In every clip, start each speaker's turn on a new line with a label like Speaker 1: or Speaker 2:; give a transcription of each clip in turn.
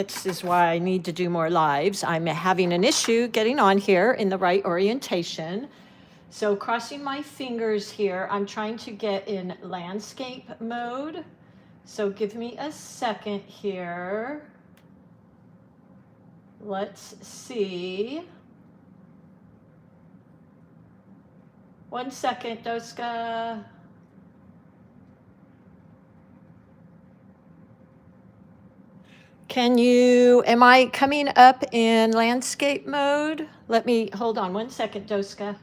Speaker 1: This is why I need to do more lives. I'm having an issue getting on here in the right orientation. So crossing my fingers here, I'm trying to get in landscape mode. So give me a second here. Let's see. 1 second, Doska. Am I coming up in landscape mode? Hold on 1 second, Doska.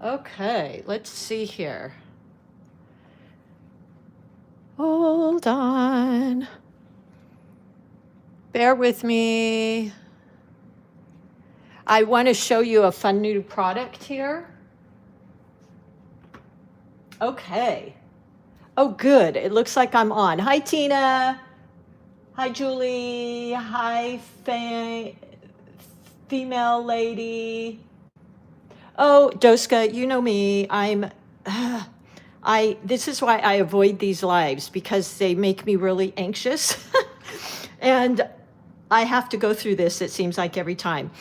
Speaker 1: Okay, let's see here. Hold on. Bear with me. I want to show you a fun new product here. Okay. Oh, good. It looks like I'm on. Hi, Tina. Hi, Julie. Hi, female lady. Oh, Doska, you know me. This is why I avoid these lives, because they make me really anxious. And I have to go through this, it seems like, every time.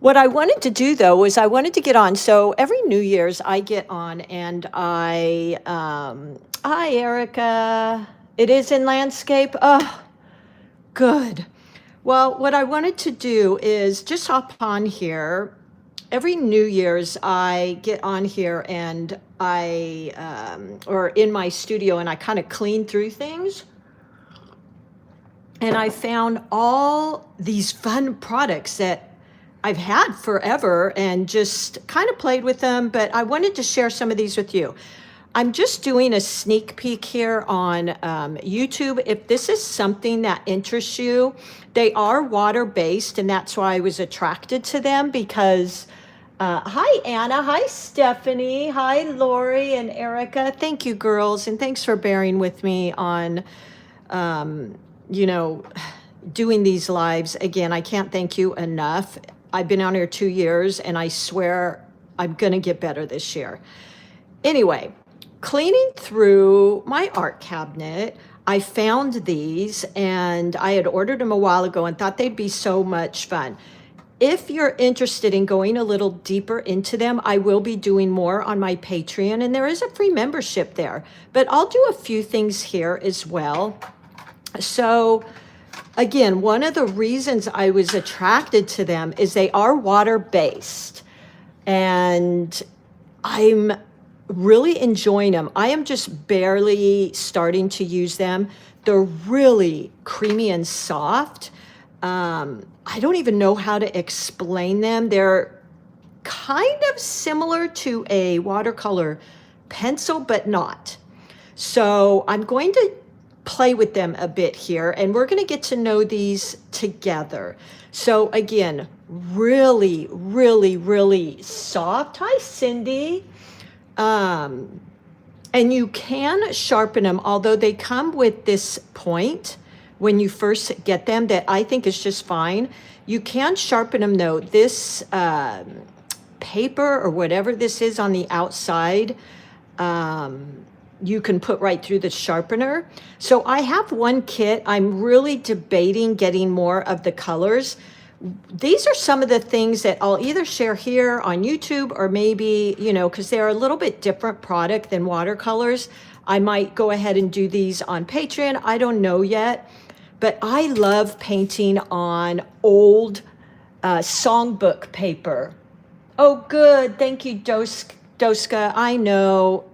Speaker 1: What I wanted to do, though, was I wanted to get on. So every New Year's, I get on and hi, Erica. It is in landscape. Oh, good. Well, what I wanted to do is just hop on here. Every New Year's, I get on here and or in my studio, and I kind of clean through things. And I found all these fun products that I've had forever and just kind of played with them, but I wanted to share some of these with you. I'm just doing a sneak peek here on YouTube. If this is something that interests you, they are water-based, and that's why I was attracted to them, because hi, Anna. Hi, Stephanie. Hi, Lori and Erica. Thank you, girls, and thanks for bearing with me on, doing these lives. Again, I can't thank you enough. I've been on here 2 years, and I swear I'm going to get better this year. Anyway, cleaning through my art cabinet, I found these, and I had ordered them a while ago and thought they'd be so much fun. If you're interested in going a little deeper into them, I will be doing more on my Patreon, and there is a free membership there. But I'll do a few things here as well. So again, one of the reasons I was attracted to them is they are water-based, and I'm really enjoying them. I am just barely starting to use them. They're really creamy and soft. I don't even know how to explain them. They're kind of similar to a watercolor pencil, but not. So I'm going to play with them a bit here, and we're going to get to know these together. So again, really, really, really soft. Hi, Cindy. And you can sharpen them, although they come with this point when you first get them that I think is just fine. You can sharpen them, though. This paper or whatever this is on the outside, you can put right through the sharpener. So I have one kit. I'm really debating getting more of the colors. These are some of the things that I'll either share here on YouTube, or maybe, because they're a little bit different product than watercolors, I might go ahead and do these on Patreon. I don't know yet, but I love painting on old songbook paper. Oh, good. Thank you, Doska. I know.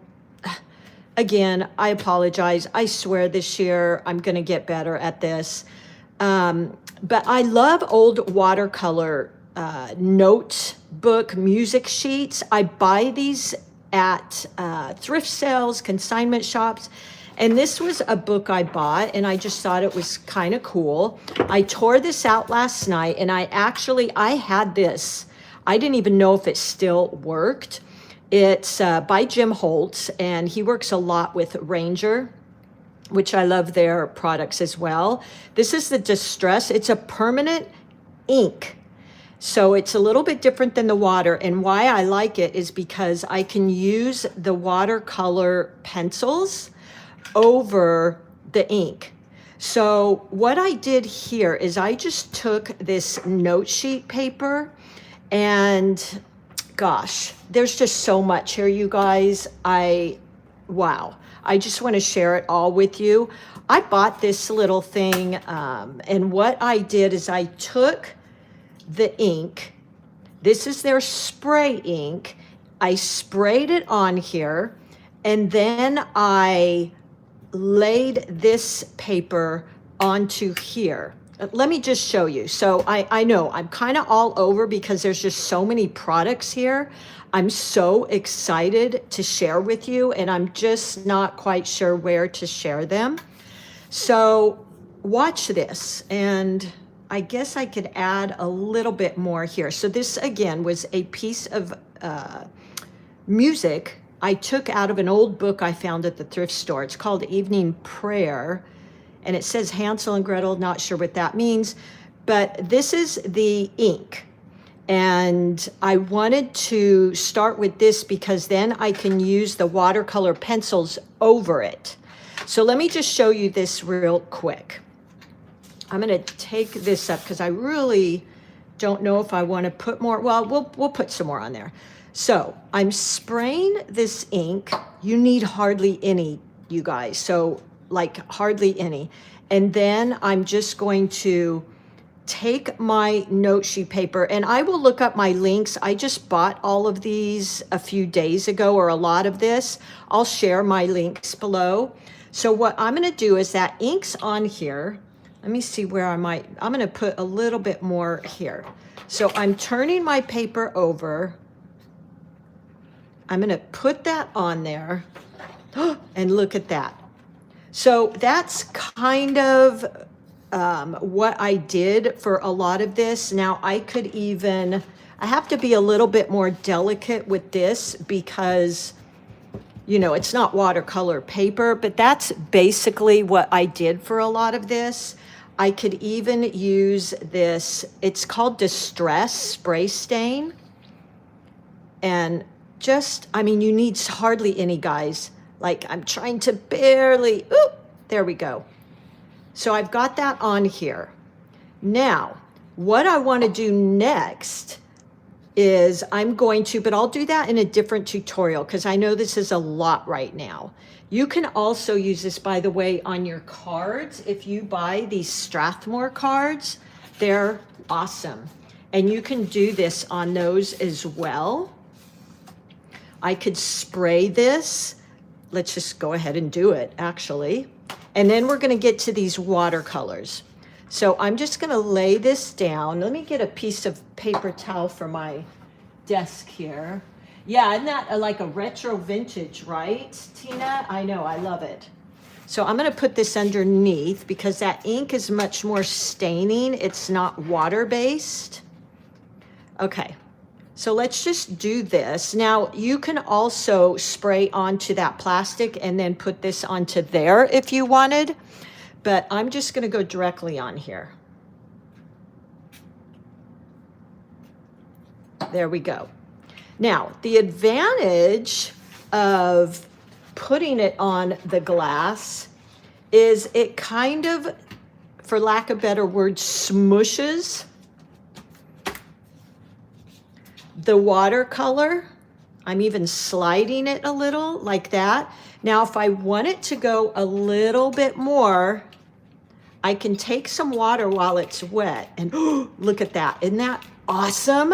Speaker 1: Again, I apologize. I swear this year I'm going to get better at this. But I love old watercolor notebook music sheets. I buy these at thrift sales, consignment shops. And this was a book I bought, and I just thought it was kind of cool. I tore this out last night, and I had this. I didn't even know if it still worked. It's by Jim Holtz, and he works a lot with Ranger, which I love their products as well. This is the Distress. It's a permanent ink. So it's a little bit different than the water. And why I like it is because I can use the watercolor pencils over the ink. So what I did here is I just took this note sheet paper, and gosh, there's just so much here, you guys. Wow. I just want to share it all with you. I bought this little thing, and what I did is I took the ink. This is their spray ink. I sprayed it on here, and then I laid this paper onto here. Let me just show you. So I know I'm kind of all over because there's just so many products here. I'm so excited to share with you, and I'm just not quite sure where to share them. So watch this, and I guess I could add a little bit more here. So this again was a piece of music I took out of an old book I found at the thrift store. It's called Evening Prayer, and it says Hansel and Gretel. Not sure what that means, but this is the ink. And I wanted to start with this because then I can use the watercolor pencils over it. So let me just show you this real quick. I'm going to take this up because I really don't know if I want to put more. Well, we'll put some more on there. So I'm spraying this ink. You need hardly any, you guys. So like hardly any. And then I'm just going to take my note sheet paper, and I will look up my links. I just bought all of these a few days ago, or a lot of this. I'll share my links below. So what I'm going to do is that ink's on here. Let me see where I'm going to put a little bit more here. So I'm turning my paper over. I'm going to put that on there. And look at that. So that's kind of what I did for a lot of this. Now I have to be a little bit more delicate with this because, you know, it's not watercolor paper, but that's basically what I did for a lot of this. I could even use this, it's called Distress Spray Stain. And just, I mean, you need hardly any, guys. Like I'm trying to barely, there we go. So I've got that on here. Now, what I want to do next is I'm going to, but I'll do that in a different tutorial because I know this is a lot right now. You can also use this, by the way, on your cards. If you buy these Strathmore cards, they're awesome. And you can do this on those as well. I could spray this. Let's just go ahead and do it, actually. And then we're going to get to these watercolors. So I'm just going to lay this down. Let me get a piece of paper towel for my desk here. Yeah, isn't that like a retro vintage, right, Tina? I know, I love it. So I'm going to put this underneath because that ink is much more staining. It's not water-based. Okay. So let's just do this. Now, you can also spray onto that plastic and then put this onto there if you wanted, but I'm just going to go directly on here. There we go. Now, the advantage of putting it on the glass is it kind of, for lack of a better word, smushes the watercolor. I'm even sliding it a little like that. Now, if I want it to go a little bit more, I can take some water while it's wet and look at that. Isn't that awesome?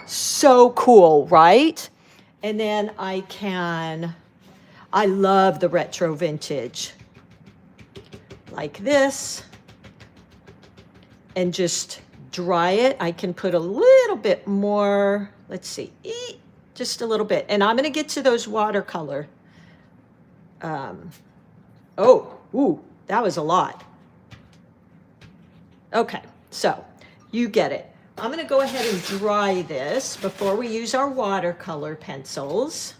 Speaker 1: So cool, right? And then I love the retro vintage like this, and just dry it. I can put a little bit more, let's see, just a little bit. And I'm going to get to those watercolor. That was a lot. Okay, so you get it. I'm going to go ahead and dry this before we use our watercolor pencils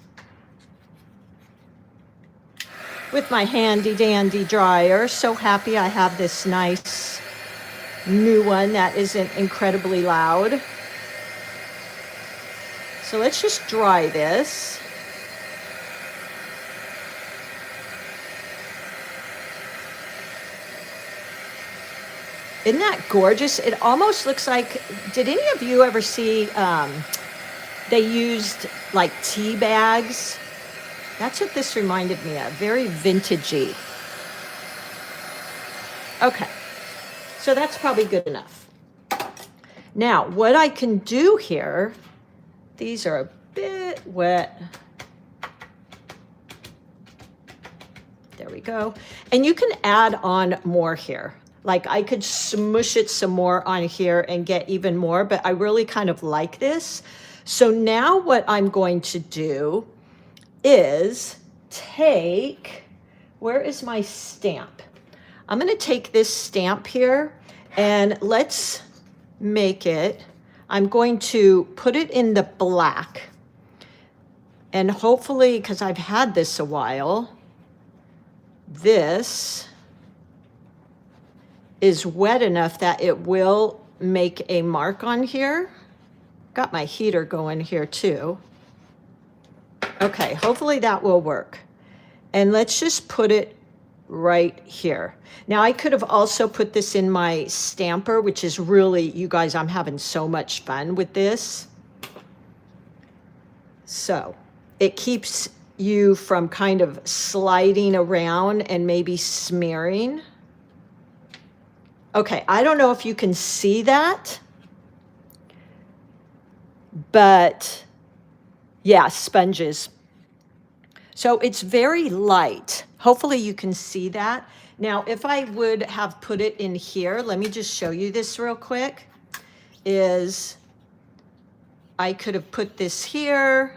Speaker 1: with my handy dandy dryer. So happy I have this nice new one that isn't incredibly loud. So let's just dry this. Isn't that gorgeous? It almost looks like, did any of you ever see, they used like tea bags? That's what this reminded me of, very vintagey. Okay, so that's probably good enough. Now, what I can do here, these are a bit wet. There we go. And you can add on more here. Like I could smush it some more on here and get even more, but I really kind of like this. So now what I'm going to do is take, where is my stamp? I'm going to take this stamp here and let's make it, I'm going to put it in the black. And hopefully, because I've had this a while, this is wet enough that it will make a mark on here. Got my heater going here too. Okay, hopefully that will work. And let's just put it right here. Now I could have also put this in my stamper, which is really, you guys, I'm having so much fun with this. So it keeps you from kind of sliding around and maybe smearing. Okay, I don't know if you can see that, but yeah, sponges. So it's very light. Hopefully you can see that. Now, if I would have put it in here, let me just show you this real quick, is I could have put this here,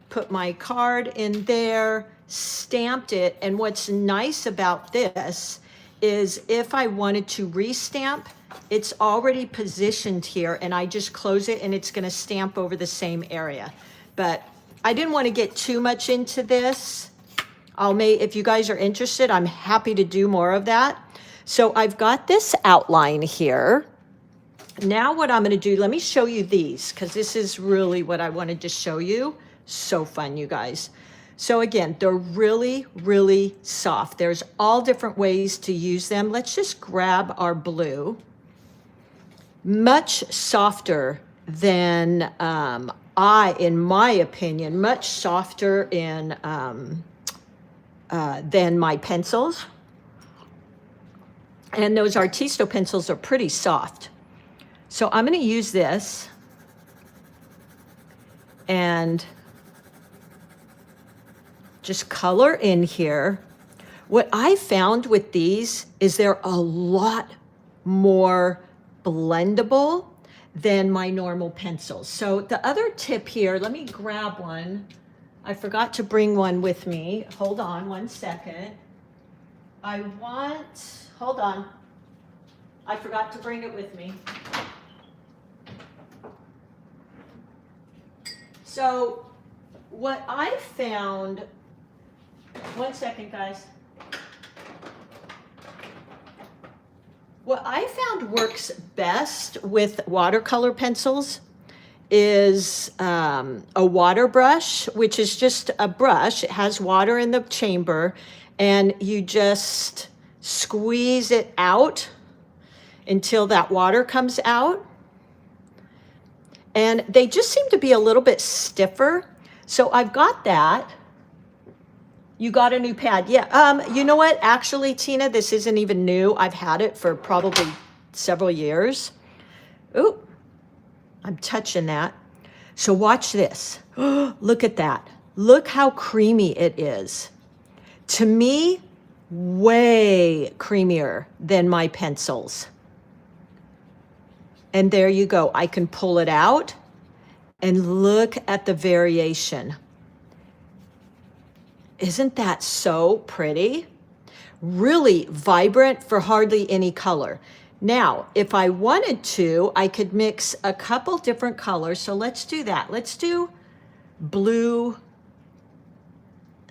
Speaker 1: put my card in there, stamped it, and what's nice about this is if I wanted to restamp, it's already positioned here and I just close it and it's gonna stamp over the same area. But I didn't want to get too much into this. If you guys are interested, I'm happy to do more of that. So I've got this outline here. Now what I'm gonna do, let me show you these because this is really what I wanted to show you. So fun, you guys. So again, they're really, really soft. There's all different ways to use them. Let's just grab our blue. Much softer than, in my opinion, much softer than my pencils. And those Artisto pencils are pretty soft. So I'm gonna use this and just color in here. What I found with these is they're a lot more blendable than my normal pencils. So the other tip here, let me grab one. I forgot to bring one with me. Hold on one second. Hold on. I forgot to bring it with me. So what I found, one second, guys. What I found works best with watercolor pencils is a water brush, which is just a brush. It has water in the chamber, and you just squeeze it out until that water comes out. And they just seem to be a little bit stiffer. So I've got that. You got a new pad. Yeah, you know what? Actually, Tina, this isn't even new. I've had it for probably several years. Ooh, I'm touching that. So watch this. Look at that. Look how creamy it is. To me, way creamier than my pencils. And there you go. I can pull it out and look at the variation. Isn't that so pretty? Really vibrant for hardly any color. Now, if I wanted to, I could mix a couple different colors. So let's do that. Let's do blue.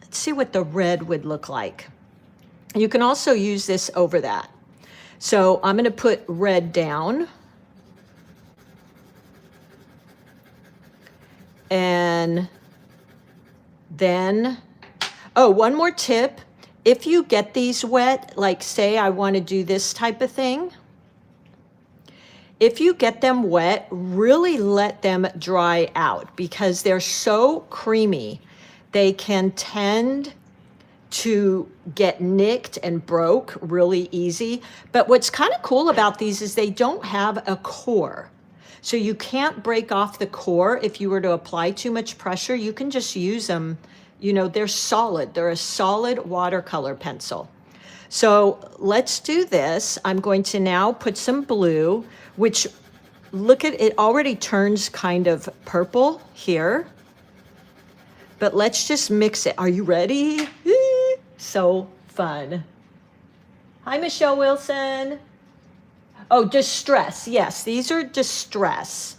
Speaker 1: Let's see what the red would look like. You can also use this over that. So I'm going to put red down. And then, oh, one more tip. If you get these wet, like say I want to do this type of thing, if you get them wet, really let them dry out because they're so creamy. They can tend to get nicked and broke really easy. But what's kind of cool about these is they don't have a core. So you can't break off the core if you were to apply too much pressure. You can just use them. You know, they're solid. They're a solid watercolor pencil. So let's do this. I'm going to now put some blue, which look at it already turns kind of purple here. But let's just mix it. Are you ready? So fun. Hi, Michelle Wilson. Oh, Distress. Yes, these are Distress.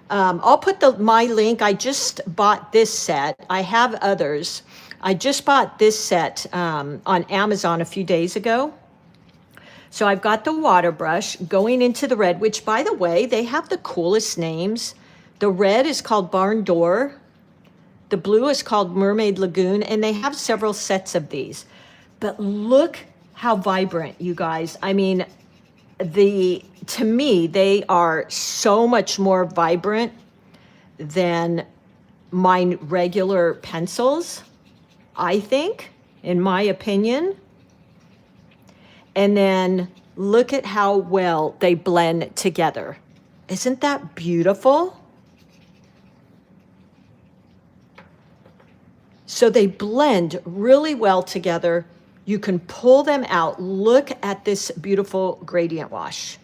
Speaker 1: I'll put my link. I just bought this set. I have others. I just bought this set on Amazon a few days ago. So I've got the water brush going into the red, which, by the way, they have the coolest names. The red is called Barn Door. The blue is called Mermaid Lagoon, and they have several sets of these. But look how vibrant, you guys. I mean, to me, they are so much more vibrant than my regular pencils, I think, in my opinion. And then look at how well they blend together. Isn't that beautiful? So they blend really well together. You can pull them out. Look at this beautiful gradient wash.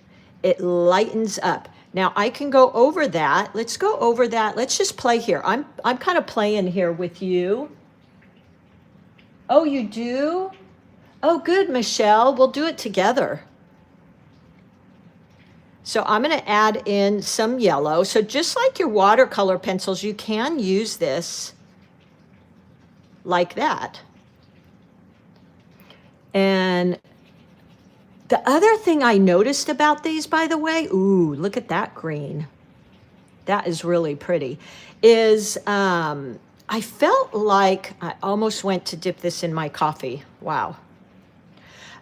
Speaker 1: It lightens up. Now I can go over that. Let's go over that. Let's just play here. I'm kind of playing here with you. Oh, you do? Oh, good, Michelle. We'll do it together. So I'm going to add in some yellow. So just like your watercolor pencils, you can use this like that. And the other thing I noticed about these, by the way, ooh, look at that green. That is really pretty, is I felt like I almost went to dip this in my coffee. Wow.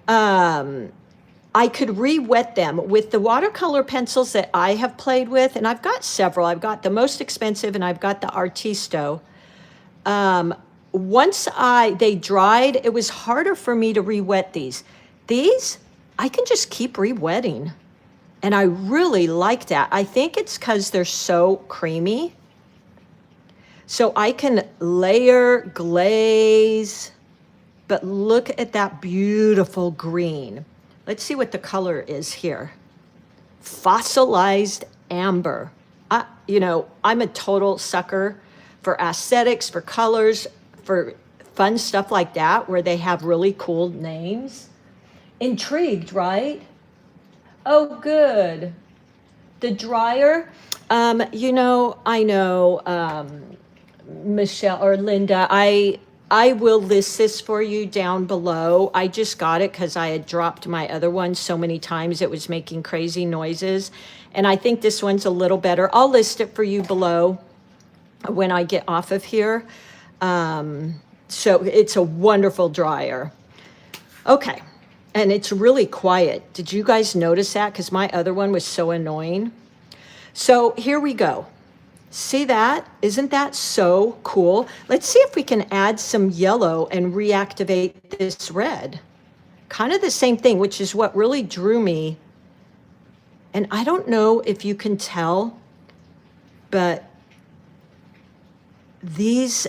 Speaker 1: I could re-wet them with the watercolor pencils that I have played with, and I've got several. I've got the most expensive, and I've got the Artisto. Once they dried, it was harder for me to re-wet these. These, I can just keep re-wetting, and I really like that. I think it's because they're so creamy. So I can layer, glaze, but look at that beautiful green. Let's see what the color is here. Fossilized amber. You know, I'm a total sucker for aesthetics, for colors, for fun stuff like that, where they have really cool names. Intrigued, right? Oh, good. The dryer, you know, I know, Michelle or Linda, I will list this for you down below. I just got it because I had dropped my other one so many times it was making crazy noises. And I think this one's a little better. I'll list it for you below when I get off of here. So it's a wonderful dryer. Okay, and it's really quiet. Did you guys notice that? Because my other one was so annoying. So here we go. See that? Isn't that so cool? Let's see if we can add some yellow and reactivate this red. Kind of the same thing, which is what really drew me. And I don't know if you can tell, but these,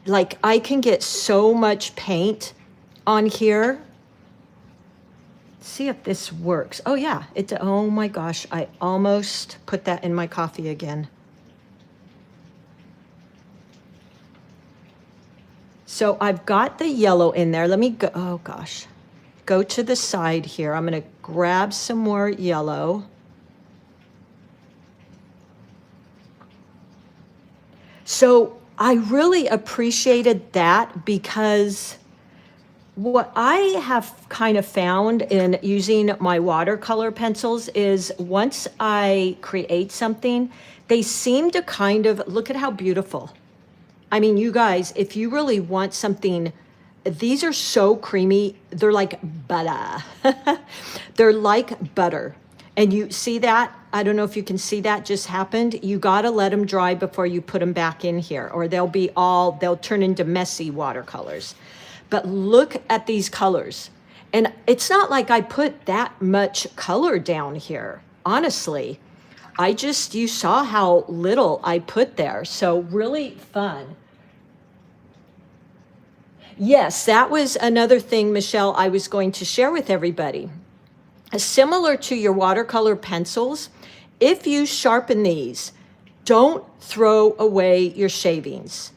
Speaker 1: like, I can get so much paint on here. See if this works. Oh yeah, oh my gosh, I almost put that in my coffee again. So I've got the yellow in there. Let me go, oh gosh, go to the side here. I'm gonna grab some more yellow. So I really appreciated that because What I have kind of found in using my watercolor pencils is once I create something, they seem to kind of, look at how beautiful. I mean, you guys, if you really want something, these are so creamy. They're like butter. They're like butter. And you see that? I don't know if you can see that just happened. You got to let them dry before you put them back in here, or they'll turn into messy watercolors. But look at these colors. And it's not like I put that much color down here. Honestly, you saw how little I put there. So really fun. Yes, that was another thing, Michelle, I was going to share with everybody. Similar to your watercolor pencils, if you sharpen these, don't throw away your shavings.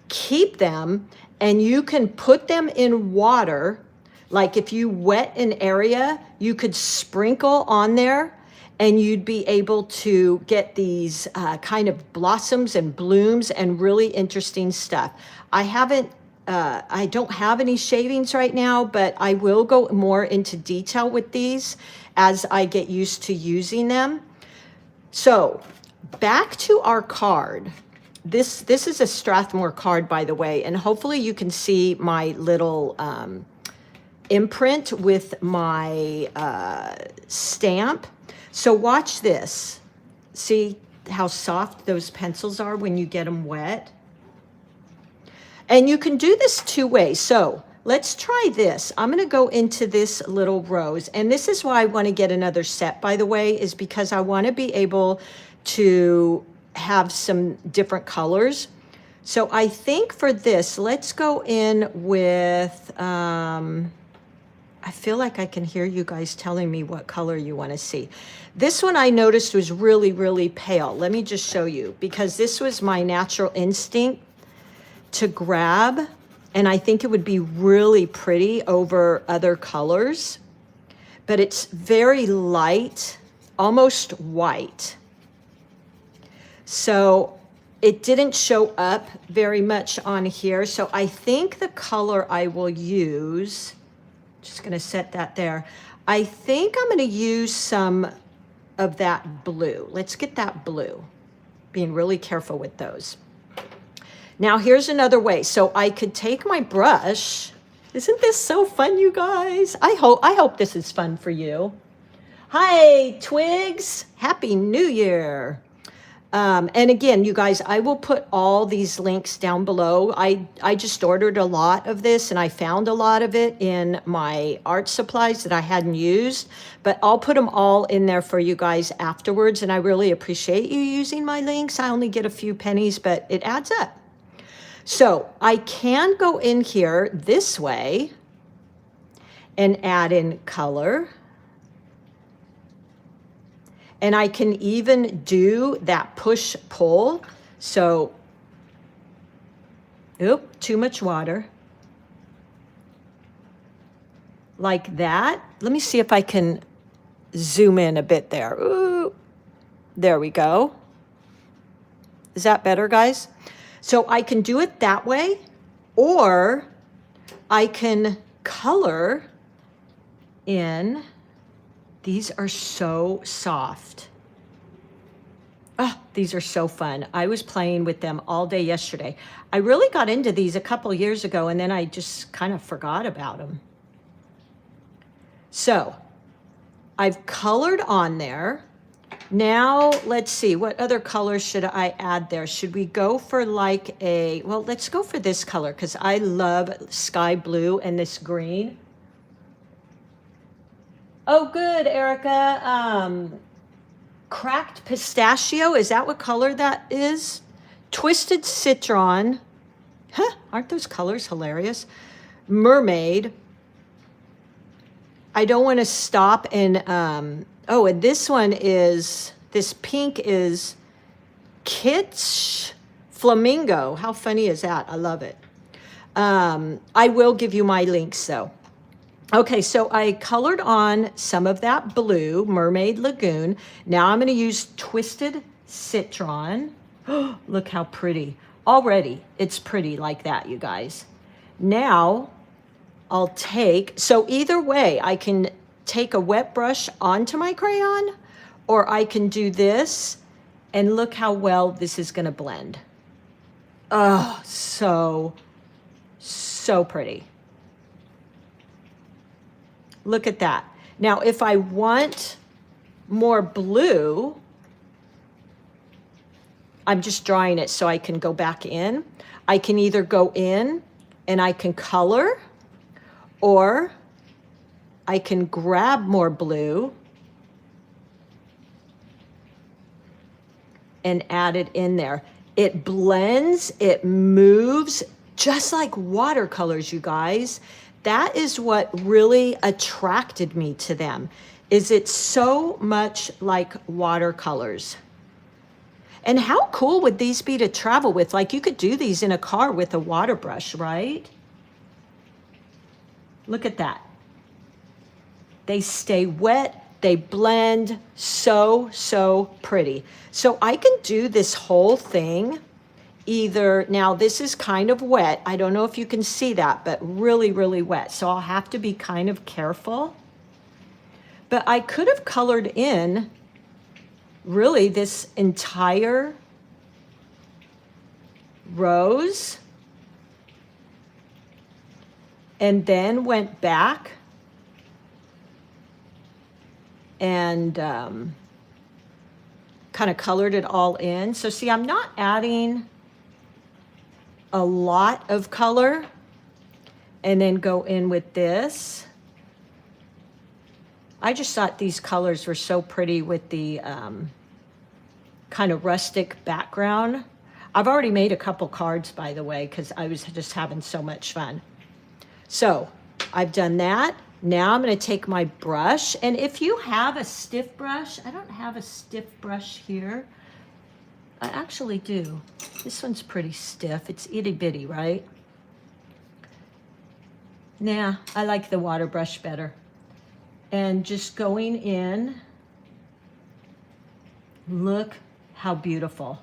Speaker 1: Keep them, and you can put them in water. Like if you wet an area, you could sprinkle on there, and you'd be able to get these kind of blossoms and blooms and really interesting stuff. I don't have any shavings right now, but I will go more into detail with these as I get used to using them. So back to our card. This is a Strathmore card, by the way, and hopefully you can see my little imprint with my stamp. So watch this. See how soft those pencils are when you get them wet? And you can do this two ways. So let's try this. I'm going to go into this little rose. And this is why I want to get another set, by the way, is because I want to be able to have some different colors. So I think for this, let's go in with, I feel like I can hear you guys telling me what color you want to see. This one I noticed was really, really pale. Let me just show you, because this was my natural instinct to grab, and I think it would be really pretty over other colors, but it's very light, almost white. So it didn't show up very much on here. So I think the color I will use, just gonna set that there. I think I'm gonna use some of that blue. Let's get that blue, being really careful with those. Now here's another way. So I could take my brush. Isn't this so fun, you guys? I hope this is fun for you. Hi, Twigs. Happy New Year. And again, you guys, I will put all these links down below. I just ordered a lot of this, and I found a lot of it in my art supplies that I hadn't used, but I'll put them all in there for you guys afterwards. And I really appreciate you using my links. I only get a few pennies, but it adds up. So I can go in here this way and add in color. And I can even do that push-pull. So, too much water. Like that. Let me see if I can zoom in a bit there. Ooh, there we go. Is that better, guys? So I can do it that way, or I can color in. These are so soft. Oh, these are so fun. I was playing with them all day yesterday. I really got into these a couple years ago, and then I just kind of forgot about them. So I've colored on there. Now, let's see, what other color should I add there? Should we go for like well, let's go for this color, because I love sky blue and this green. Oh, good, Erica. Cracked pistachio, is that what color that is? Twisted citron. Huh, aren't those colors hilarious? Mermaid. I don't want to stop and, oh, and this one is, this pink is Kitsch Flamingo. How funny is that? I love it. I will give you my links though. Okay, so I colored on some of that blue, Mermaid Lagoon. Now I'm going to use Twisted Citron. Look how pretty. Already, it's pretty like that, you guys. Now, I'll take, so either way, I can take a wet brush onto my crayon, or I can do this, and look how well this is gonna blend. Oh, so pretty. Look at that. Now, if I want more blue, I'm just drawing it so I can go back in. I can either go in and I can color, or I can grab more blue and add it in there. It blends, it moves, just like watercolors, you guys. That is what really attracted me to them, is it's so much like watercolors. And how cool would these be to travel with? Like, you could do these in a car with a water brush, right? Look at that. They stay wet, they blend, so pretty. So I can do this whole thing either, now this is kind of wet. I don't know if you can see that, but really wet. So I'll have to be kind of careful. But I could have colored in really this entire rose and then went back and kind of colored it all in. So see, I'm not adding a lot of color, and then go in with this. I just thought these colors were so pretty with the kind of rustic background. I've already made a couple cards, by the way, because I was just having so much fun. So I've done that. Now I'm going to take my brush, and if you have a stiff brush, I don't have a stiff brush here. I actually do. This one's pretty stiff. It's itty bitty, right? Nah, I like the water brush better. And just going in, look how beautiful.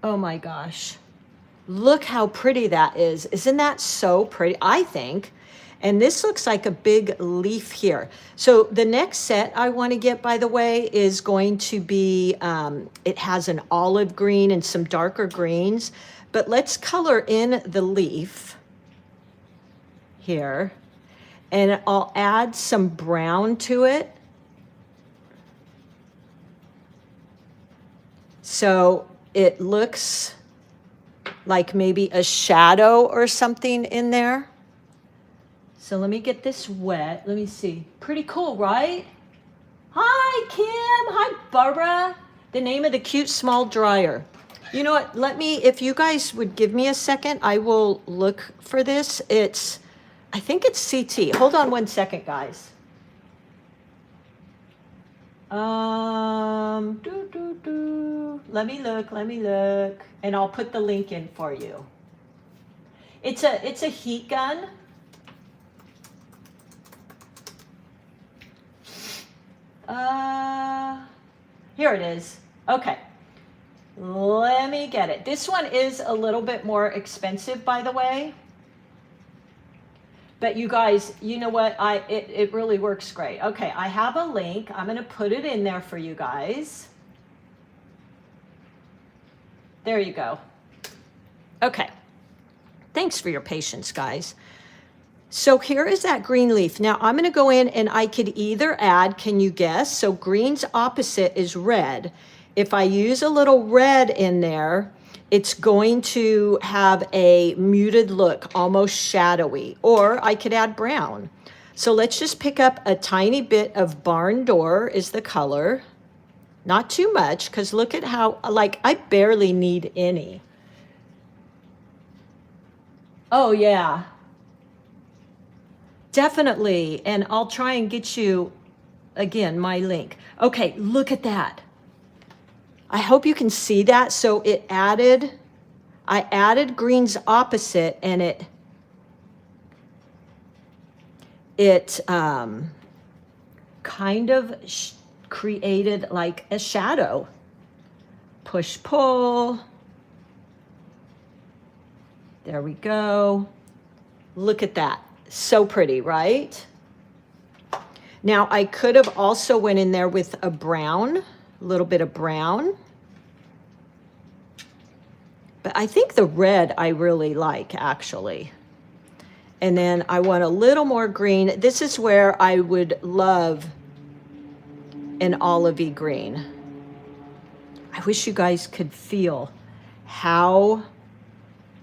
Speaker 1: Oh my gosh. Look how pretty that is. Isn't that so pretty? I think. And this looks like a big leaf here. So the next set I want to get, by the way, is going to be, it has an olive green and some darker greens. But let's color in the leaf here. And I'll add some brown to it. So it looks like maybe a shadow or something in there. So let me get this wet. Let me see. Pretty cool, right? Hi, Kim. Hi, Barbara. The name of the cute small dryer. You know what? Let me, if you guys would give me a second, I will look for this. It's, I think it's CT. Hold on one second, guys. Let me look. And I'll put the link in for you. It's a heat gun. Here it is. Okay. Let me get it. This one is a little bit more expensive, by the way. But you guys, you know what? It really works great. Okay, I have a link. I'm going to put it in there for you guys. There you go. Okay. Thanks for your patience, guys. So here is that green leaf. Now I'm going to go in and I could either add, can you guess? So green's opposite is red. If I use a little red in there, it's going to have a muted look, almost shadowy. Or I could add brown. So let's just pick up a tiny bit of barn door is the color. Not too much, because look at how, like, I barely need any. Oh, yeah. Definitely. And I'll try and get you, again, my link. Okay, look at that. I hope you can see that. So I added green's opposite, and it kind of created like a shadow. Push, pull. There we go. Look at that. So pretty, right? Now I could have also went in there with a brown, a little bit of brown. But I think the red I really like, actually. And then I want a little more green. This is where I would love an olivey green. I wish you guys could feel how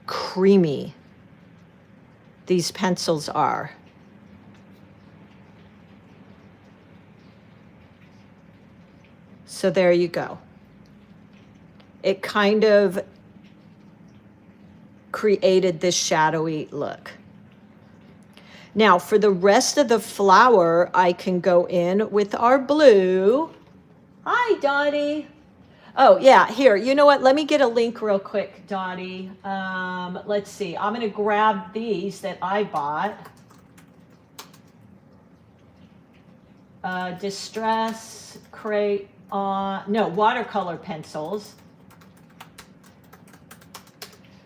Speaker 1: creamy these pencils are. So there you go. It kind of created this shadowy look. Now for the rest of the flower, I can go in with our blue. Hi, Dottie. Oh yeah, here, you know what? Let me get a link real quick, Dottie. Let's see, I'm gonna grab these that I bought. Distress crayon, no, watercolor pencils.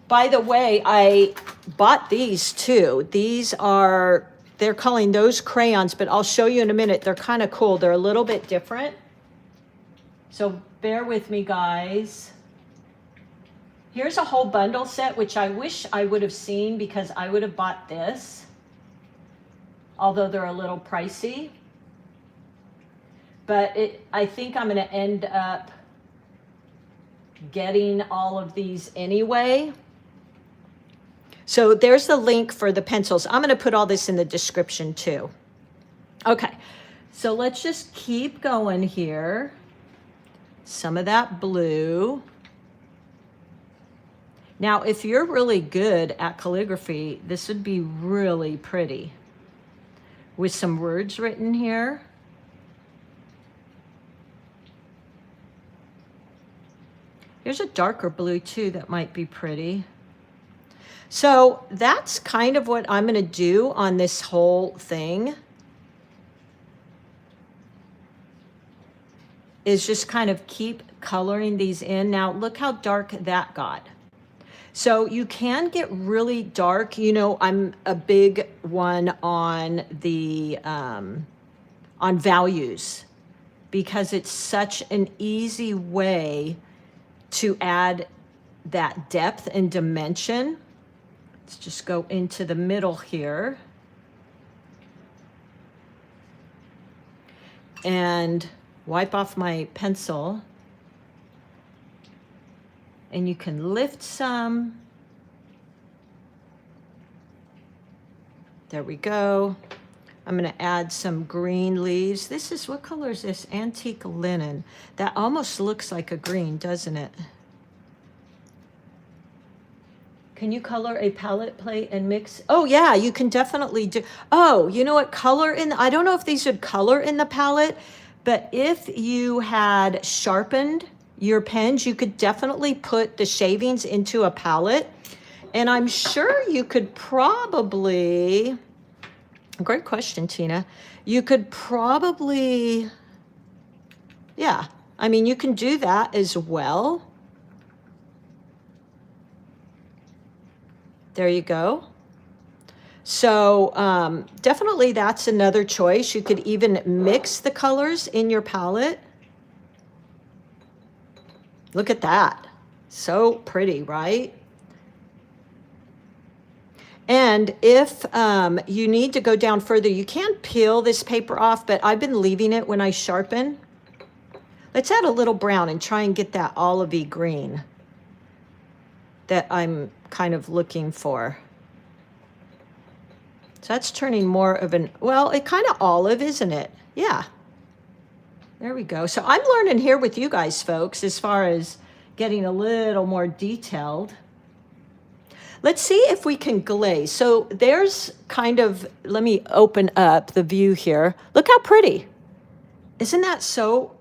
Speaker 1: By the way, I bought these too. These are, they're calling those crayons, but I'll show you in a minute. They're kind of cool. They're a little bit different. So bear with me, guys. Here's a whole bundle set, which I wish I would have seen because I would have bought this, although they're a little pricey. But I think I'm going to end up getting all of these anyway. So there's the link for the pencils. I'm going to put all this in the description too. Okay, so let's just keep going here. Some of that blue. Now, if you're really good at calligraphy, this would be really pretty with some words written here. Here's a darker blue too that might be pretty. So that's kind of what I'm going to do on this whole thing, is just kind of keep coloring these in. Now look how dark that got. So you can get really dark. You know, I'm a big one on the on values because it's such an easy way to add that depth and dimension. Let's just go into the middle here. And wipe off my pencil. And you can lift some. There we go. I'm going to add some green leaves. This is, what color is this? Antique linen. That almost looks like a green, doesn't it? Can you color a palette plate and mix? Oh yeah, you can definitely do. Oh, you know what? Color in, I don't know if these would color in the palette, but if you had sharpened your pens, you could definitely put the shavings into a palette. And I'm sure you could probably, great question, Tina. You could probably, yeah, I mean, you can do that as well. There you go. So definitely that's another choice. You could even mix the colors in your palette. Look at that. So pretty, right? And if you need to go down further, you can peel this paper off, but I've been leaving it when I sharpen. Let's add a little brown and try and get that olivey green that I'm kind of looking for. So that's turning more of an, well, it kind of olive, isn't it? Yeah. There we go. So I'm learning here with you guys, folks, as far as getting a little more detailed. Let's see if we can glaze. So there's kind of, let me open up the view here. Look how pretty. Isn't that so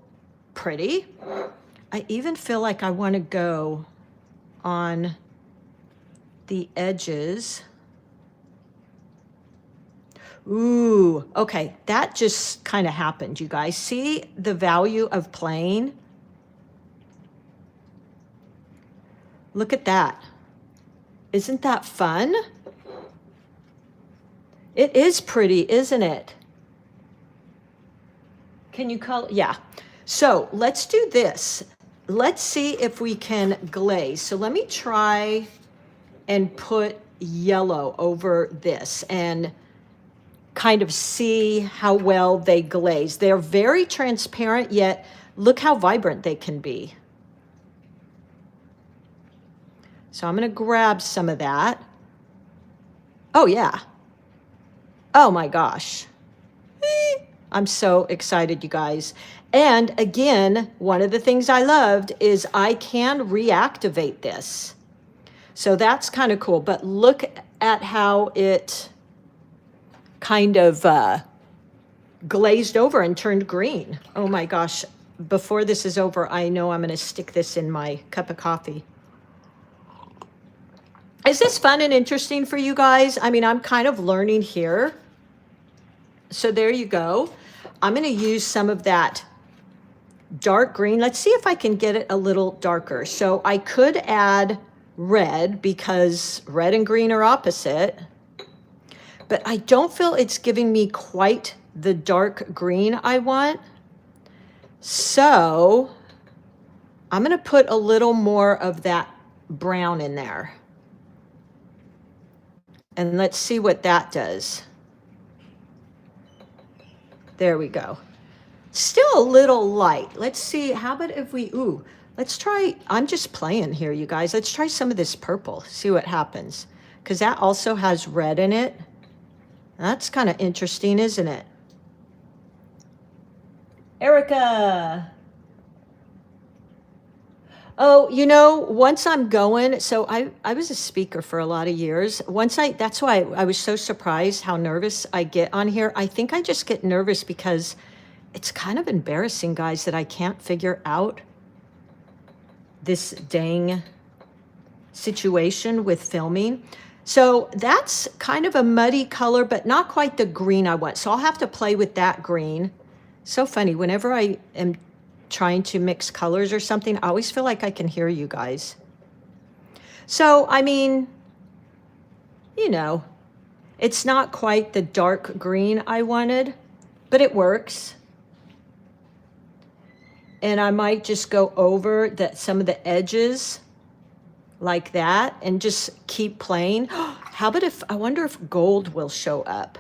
Speaker 1: pretty? I even feel like I want to go on the edges. Ooh, okay, that just kind of happened, you guys. See the value of playing? Look at that. Isn't that fun? It is pretty, isn't it? Can you color? Yeah. So let's do this. Let's see if we can glaze. So let me try and put yellow over this and kind of see how well they glaze. They're very transparent, yet look how vibrant they can be. So I'm going to grab some of that. Oh, yeah. Oh, my gosh. I'm so excited, you guys. And again, one of the things I loved is I can reactivate this. So that's kind of cool. But look at how it kind of glazed over and turned green. Oh my gosh. Before this is over, I know I'm going to stick this in my cup of coffee. Is this fun and interesting for you guys? I mean, I'm kind of learning here. So there you go. I'm going to use some of that dark green. Let's see if I can get it a little darker. So I could add red because red and green are opposite, but I don't feel it's giving me quite the dark green I want. So I'm going to put a little more of that brown in there. And let's see what that does. There we go. Still a little light. Let's see, how about if we, let's try, I'm just playing here, you guys. Let's try some of this purple, see what happens. Because that also has red in it. That's kind of interesting, isn't it? Erica. Oh, you know, once I'm going, so I was a speaker for a lot of years. That's why I was so surprised how nervous I get on here. I think I just get nervous because it's kind of embarrassing, guys, that I can't figure out this dang situation with filming. So that's kind of a muddy color, but not quite the green I want. So I'll have to play with that green. So funny, whenever I am trying to mix colors or something, I always feel like I can hear you guys. So, I mean, you know, it's not quite the dark green I wanted, but it works. And I might just go over some of the edges like that and just keep playing. How about I wonder if gold will show up.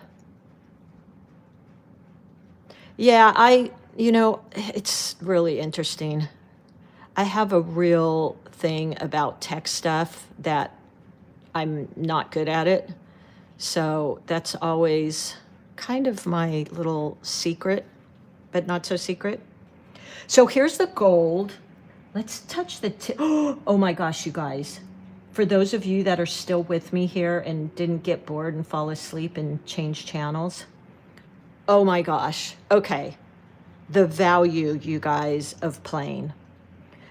Speaker 1: Yeah, you know, it's really interesting. I have a real thing about tech stuff that I'm not good at it. So that's always kind of my little secret, but not so secret. So here's the gold. Let's touch the tip. Oh my gosh, you guys. For those of you that are still with me here and didn't get bored and fall asleep and change channels. Oh my gosh. Okay. The value, you guys, of playing.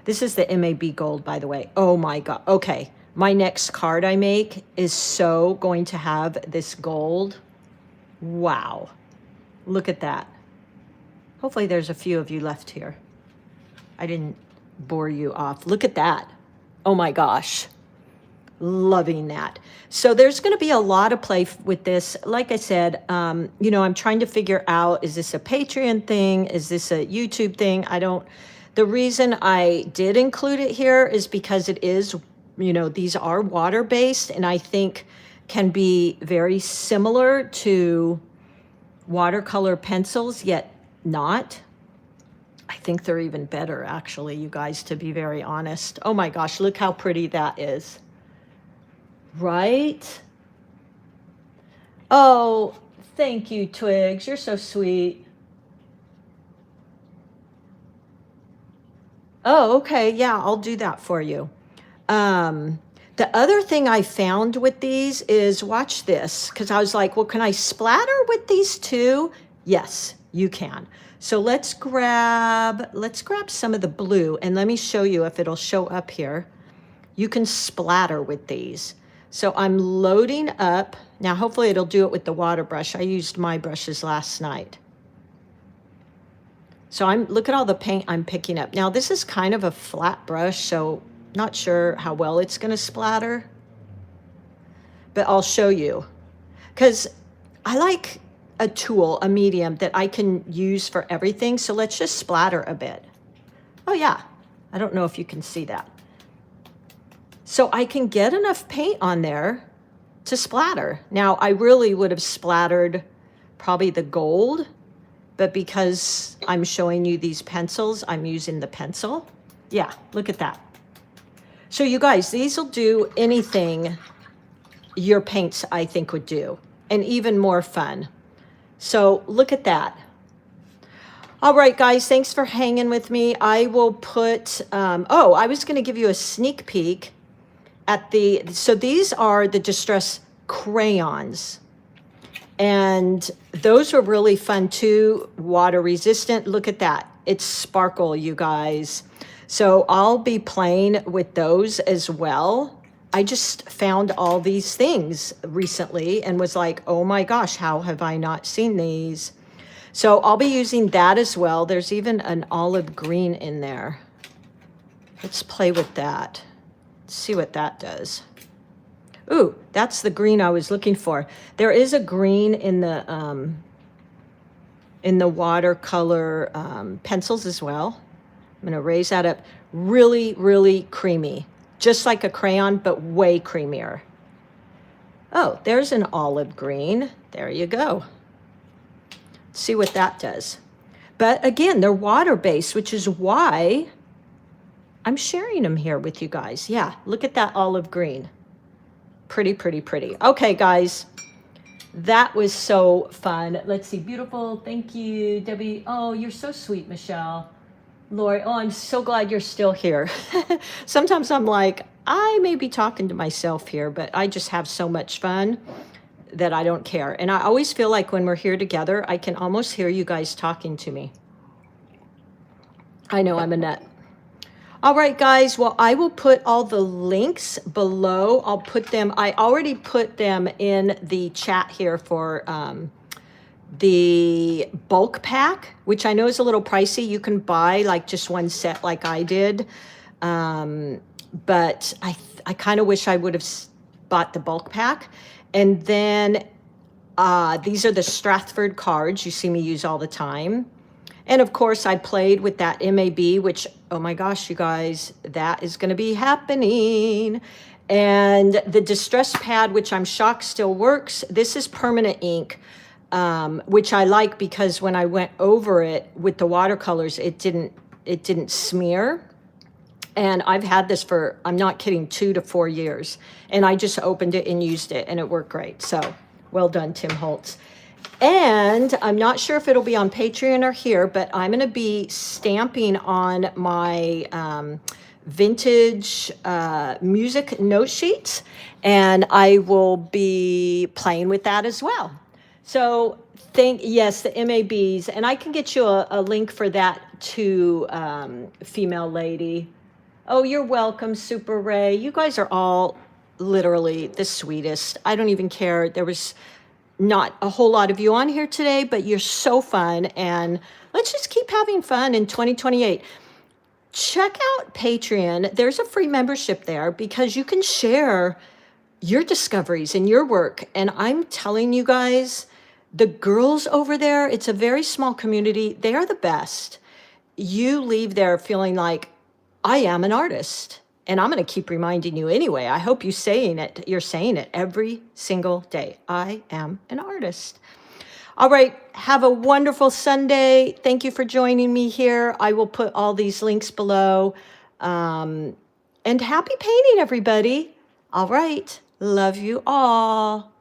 Speaker 1: This is the MAB gold, by the way. Oh my God. Okay. My next card I make is so going to have this gold. Wow. Look at that. Hopefully there's a few of you left here. I didn't bore you off. Look at that. Oh my gosh. Loving that. So there's going to be a lot of play with this. Like I said, you know, I'm trying to figure out, is this a Patreon thing? Is this a YouTube thing? The reason I did include it here is because it is, you know, these are water-based and I think can be very similar to watercolor pencils, yet not. I think they're even better, actually, you guys, to be very honest. Oh my gosh, look how pretty that is. Right? Oh, thank you, Twigs. You're so sweet. Oh, okay. Yeah, I'll do that for you. The other thing I found with these is, watch this, because I was like, well, can I splatter with these too? Yes, you can. So let's grab some of the blue, and let me show you if it'll show up here. You can splatter with these. So I'm loading up. Now, hopefully it'll do it with the water brush. I used my brushes last night. So look at all the paint I'm picking up. Now, this is kind of a flat brush, so not sure how well it's going to splatter. but I'll show you. Because I like a tool, a medium that I can use for everything. So let's just splatter a bit. Oh yeah, I don't know if you can see that. So I can get enough paint on there to splatter. Now I really would have splattered probably the gold, but because I'm showing you these pencils, I'm using the pencil. Yeah, look at that. So you guys, these will do anything your paints, I think, would do, and even more fun. So look at that. All right, guys, thanks for hanging with me. I will put, oh, I was going to give you a sneak peek at so these are the Distress crayons. And those were really fun too, water resistant. Look at that. It's sparkle, you guys. So I'll be playing with those as well. I just found all these things recently and was like, oh my gosh, how have I not seen these? So I'll be using that as well. There's even an olive green in there. Let's play with that. Let's see what that does. Ooh, that's the green I was looking for. There is a green in the watercolor pencils as well. I'm gonna raise that up. Really, really creamy. Just like a crayon, but way creamier. Oh, there's an olive green. There you go. Let's see what that does. But again, they're water-based, which is why I'm sharing them here with you guys. Yeah, look at that olive green. Pretty, pretty, pretty. Okay, guys, that was so fun. Let's see, beautiful. Thank you, Debbie. Oh, you're so sweet, Michelle. Lori, oh, I'm so glad you're still here. Sometimes I'm like, I may be talking to myself here, but I just have so much fun that I don't care. And I always feel like when we're here together, I can almost hear you guys talking to me. I know I'm a nut. All right, guys, well, I will put all the links below. I'll put them, I already put them in the chat here for the bulk pack, which I know is a little pricey. You can buy like just one set like I did. But I kind of wish I would have bought the bulk pack. And then these are the Strathford cards you see me use all the time. And of course, I played with that MAB, which, oh my gosh, you guys, that is going to be happening. And the Distress pad, which I'm shocked still works. This is permanent ink, which I like because when I went over it with the watercolors, it didn't smear. And I've had this for, I'm not kidding, 2 to 4 years. And I just opened it and used it, and it worked great. So well done, Tim Holtz. And I'm not sure if it'll be on Patreon or here, but I'm going to be stamping on my vintage music note sheets, and I will be playing with that as well. So yes, the MABs, and I can get you a link for that to Female Lady. Oh, you're welcome, Super Ray. You guys are all literally the sweetest. I don't even care. There was not a whole lot of you on here today, but you're so fun, and let's just keep having fun in 2028. Check out Patreon. There's a free membership there because you can share your discoveries and your work. And I'm telling you guys, the girls over there, it's a very small community. They are the best. You leave there feeling like, I am an artist. And I'm going to keep reminding you anyway. I hope you're saying it every single day. I am an artist. All right. Have a wonderful Sunday. Thank you for joining me here. I will put all these links below. And happy painting, everybody. All right. Love you all.